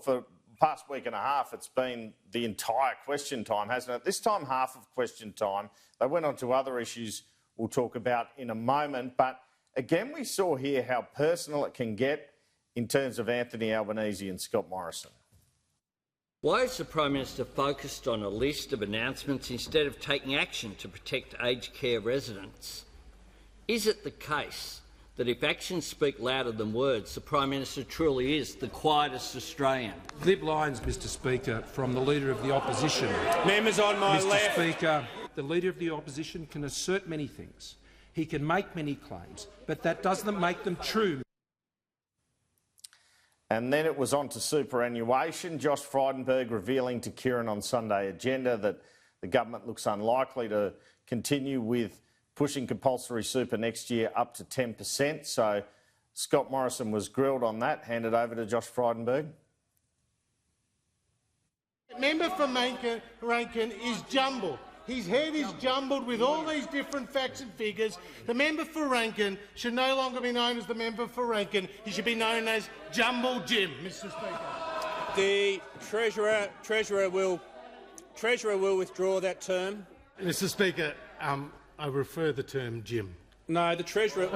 For the past week and a half, it's been the entire question time, hasn't it? This time, half of question time. They went on to other issues we'll talk about in a moment. But again, we saw here how personal it can get in terms of Anthony Albanese and Scott Morrison. Why is the Prime Minister focused on a list of announcements instead of taking action to protect aged care residents? Is it the case that if actions speak louder than words, the Prime Minister truly is the quietest Australian? Glib lines, Mr Speaker, from the Leader of the Opposition. Members on my left. Mr Speaker, the Leader of the Opposition can assert many things. He can make many claims, but that doesn't make them true. And then it was on to superannuation. Josh Frydenberg revealing to KIERAN on Sunday Agenda that the government looks unlikely to continue with pushing compulsory super next year up to 10%. So Scott Morrison was grilled on that. Handed over to Josh Frydenberg. Member for Rankin is jumbled. His head is jumbled with all these different facts and figures. The member for Rankin should no longer be known as the member for Rankin. He should be known as Jumble Jim, Mr Speaker. The Treasurer will withdraw that term. Mr Speaker, I refer the term Jim. No, the Treasurer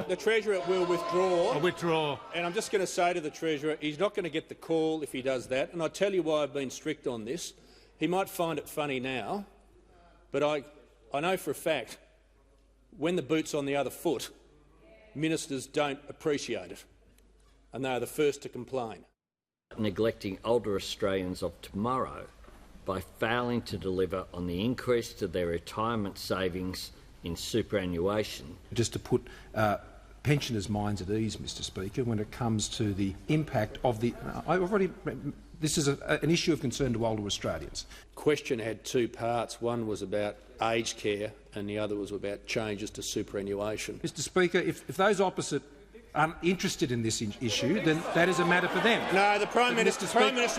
will withdraw. I withdraw. And I'm just going to say to the Treasurer, he's not going to get the call if he does that. And I'll tell you why I've been strict on this. He might find it funny now, but I know for a fact when the boot's on the other foot, ministers don't appreciate it, and they are the first to complain. Neglecting older Australians of tomorrow by failing to deliver on the increase to their retirement savings in superannuation. Just to put pensioners' minds at ease, Mr Speaker, when it comes to the impact of the... This is an issue of concern to older Australians. Question had two parts. One was about aged care and the other was about changes to superannuation. Mr Speaker, if those opposite are interested in this issue, then that is a matter for them. No, the Prime Minister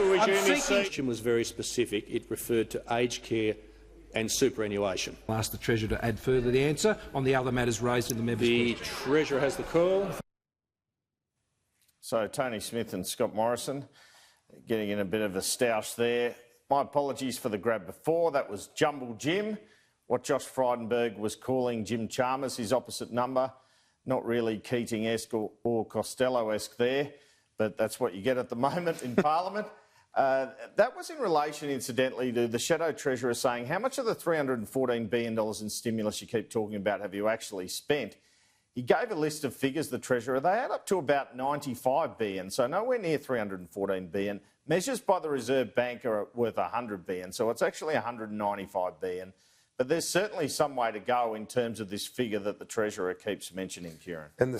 will resume his seat. The question was very specific. It referred to aged care and superannuation. I'll ask the Treasurer to add further the answer on the other matters raised in the members' The question. Treasurer has the call. So Tony Smith and Scott Morrison getting in a bit of a stoush there. My apologies for the grab before. That was Jumble Jim, what Josh Frydenberg was calling Jim Chalmers, his opposite number. Not really Keating-esque or Costello-esque there, but that's what you get at the moment in Parliament. That was in relation, incidentally, to the Shadow Treasurer saying, how much of the $314 billion in stimulus you keep talking about have you actually spent? He gave a list of figures, the Treasurer. They add up to about $95 billion, so nowhere near $314 billion. Measures by the Reserve Bank are worth $100 billion, so it's actually $195 billion. But there's certainly some way to go in terms of this figure that the Treasurer keeps mentioning, KIERAN. And the